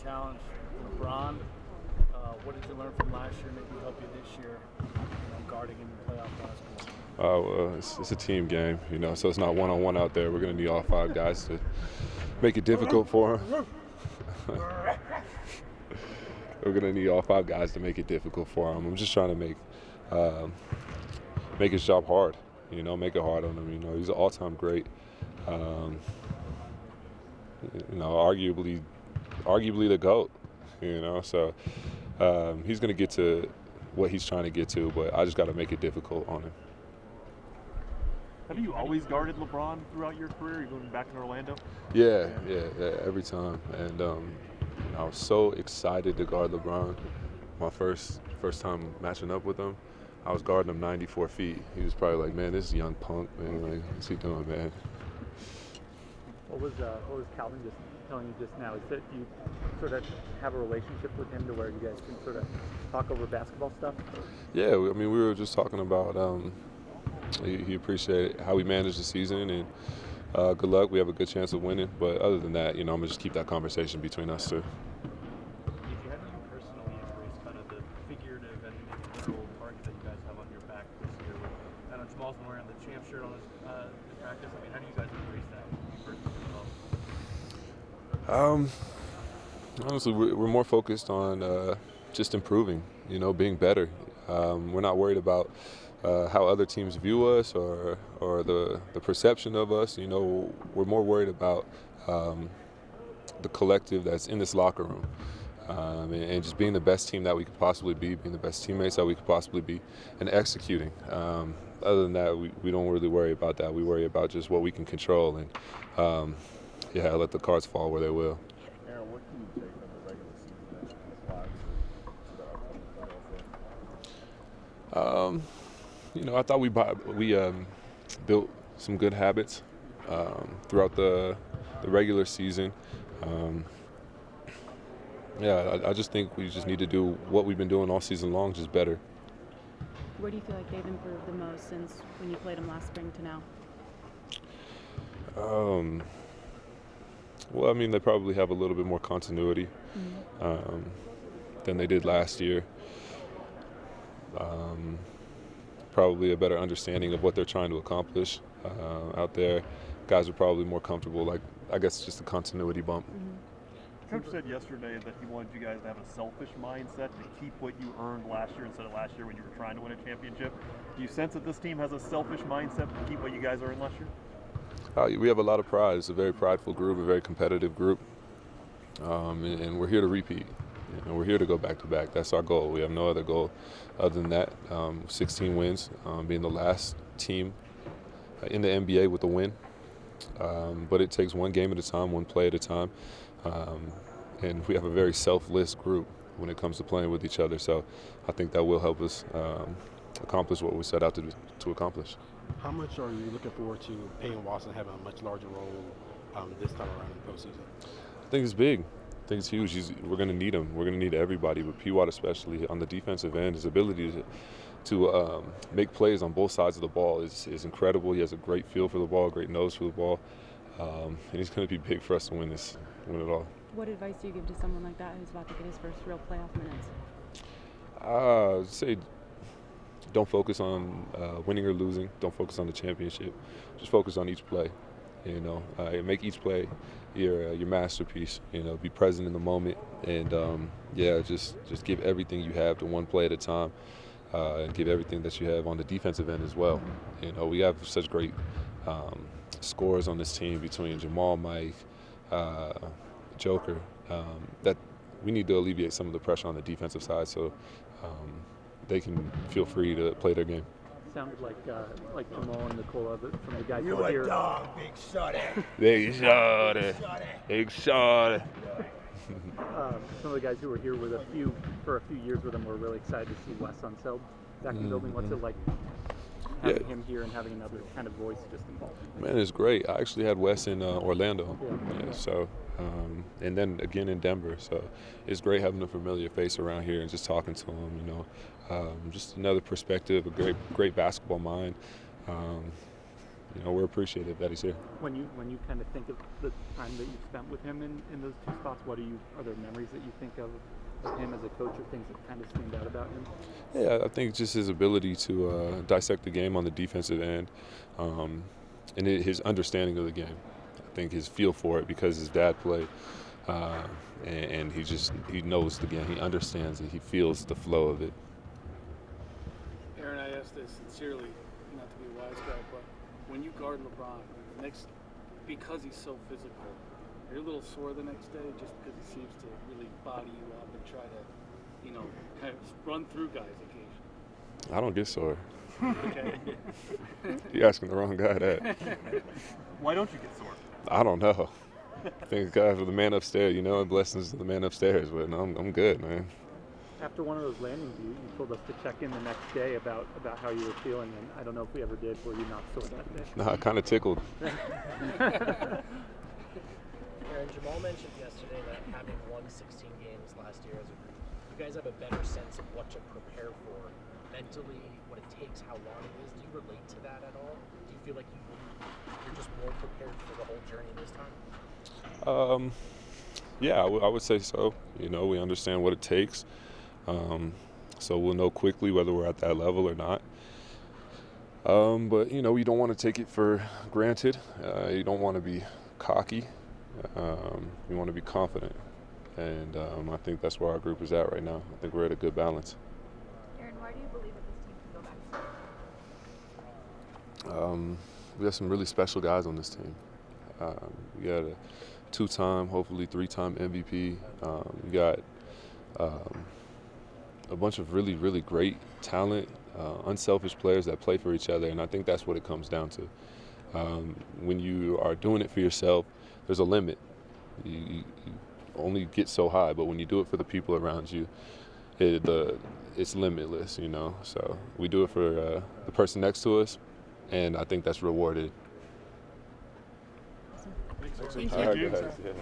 challenge for LeBron. What did you learn from last year, maybe help you this year, guarding in playoff basketball? Well, it's a team game, so it's not one-on-one out there. We're going to need all five guys to make it difficult for him. We're going to need all five guys to make it difficult for him. I'm just trying to make his job hard, make it hard on him. He's an all-time great, arguably the GOAT, so he's going to get to what he's trying to get to, but I just got to make it difficult on him. Have you always guarded LeBron throughout your career, even back in Orlando? Yeah, every time. And I was so excited to guard LeBron. My first time matching up with him, I was guarding him 94 feet. He was probably like, man, this is young punk, man. Like, what's he doing, man? What was Calvin just telling you just now? Is that you sort of have a relationship with him to where you guys can sort of talk over basketball stuff? Yeah, we were just talking about he appreciated how we managed the season, and good luck. We have a good chance of winning. But other than that, I'm going to just keep that conversation between us two. If you had to personally embrace kind of the figurative and literal target that you guys have on your back this year, I know Jamal's been wearing the champ shirt on his practice. I mean, how do you guys embrace that personally as well? Honestly, we're more focused on just improving, being better. We're not worried about how other teams view us or the perception of us. We're more worried about the collective that's in this locker room, and just being the best team that we could possibly be, being the best teammates that we could possibly be, and executing. Other than that, we don't really worry about that. We worry about just what we can control, and let the cards fall where they will. Aaron, what can you take from the regular season that applies to the playoffs? I thought we built some good habits throughout the regular season. I just think we just need to do what we've been doing all season long, just better. Where do you feel like they've improved the most since when you played them last spring to now? They probably have a little bit more continuity than they did last year. Probably a better understanding of what they're trying to accomplish out there. Guys are probably more comfortable, I guess just a continuity bump. Coach said yesterday that he wanted you guys to have a selfish mindset to keep what you earned last year instead of last year when you were trying to win a championship. Do you sense that this team has a selfish mindset to keep what you guys earned last year? We have a lot of pride. It's a very prideful group, a very competitive group, and we're here to repeat. We're here to go back-to-back. That's our goal. We have no other goal other than that. 16 wins, being the last team in the NBA with a win. But it takes one game at a time, one play at a time. And we have a very selfless group when it comes to playing with each other. So I think that will help us accomplish what we set out to accomplish. How much are you looking forward to Peyton Watson having a much larger role this time around in the postseason? I think it's big. I think it's huge. We're going to need him. We're going to need everybody, but P-Watt especially on the defensive end. His ability to make plays on both sides of the ball is incredible. He has a great feel for the ball, great nose for the ball, and he's going to be big for us to win it all. What advice do you give to someone like that who's about to get his first real playoff minutes? I'd say don't focus on winning or losing. Don't focus on the championship. Just focus on each play. Make each play your masterpiece. Be present in the moment, and just give everything you have to one play at a time, and give everything that you have on the defensive end as well. We have such great scores on this team between Jamal, Mike, Joker, that we need to alleviate some of the pressure on the defensive side so they can feel free to play their game. Sounded like Jamal and Nicola from the guys You who are a here. dog, big shorty. Big shorty. Big shorty. Some of the guys who were here for a few years with him were really excited to see Wes Unseld back in the building. What's it like having him here and having another kind of voice just involved? Man, it's great. I actually had Wes in Orlando, and then again in Denver. So it's great having a familiar face around here and just talking to him. Just another perspective, a great basketball mind. we're appreciative that he's here. When you kind of think of the time that you've spent with him in those two spots, are there memories that you think of him as a coach or things that kind of stand out about him? Yeah, I think just his ability to dissect the game on the defensive end, and his understanding of the game. I think his feel for it because his dad played, and he knows the game. He understands it. He feels the flow of it. Aaron, I ask this sincerely, not to be a wise guy, but when you guard LeBron, because he's so physical, are you a little sore the next day just because he seems to really body you up and try to, kind of run through guys occasionally? I don't get sore. Okay. You're asking the wrong guy that. Why don't you get sore? I don't know. Thank God for the man upstairs, and blessings to the man upstairs. But no, I'm good, man. After one of those landings, you told us to check in the next day about how you were feeling, and I don't know if we ever did. Were you not sore that day? No, I kind of tickled. Aaron, Jamal mentioned yesterday that having won 16 games last year as a group, you guys have a better sense of what to prepare for mentally, what it takes, how long it is. Do you relate to that at all? Do you feel like you're just more prepared for the whole journey this time? Yeah, I would say so. We understand what it takes. So we'll know quickly whether we're at that level or not. But, you don't want to take it for granted. You don't want to be cocky. You want to be confident. And I think that's where our group is at right now. I think we're at a good balance. Aaron, why do you believe that this team can go back? We have some really special guys on this team. We got a 2-time, hopefully 3-time MVP. We got a bunch of really, really great talent, unselfish players that play for each other, and I think that's what it comes down to. When you are doing it for yourself, there's a limit. You only get so high, but when you do it for the people around you, it's limitless, So we do it for the person next to us, and I think that's rewarded. Thank All right, you. guys. Yeah.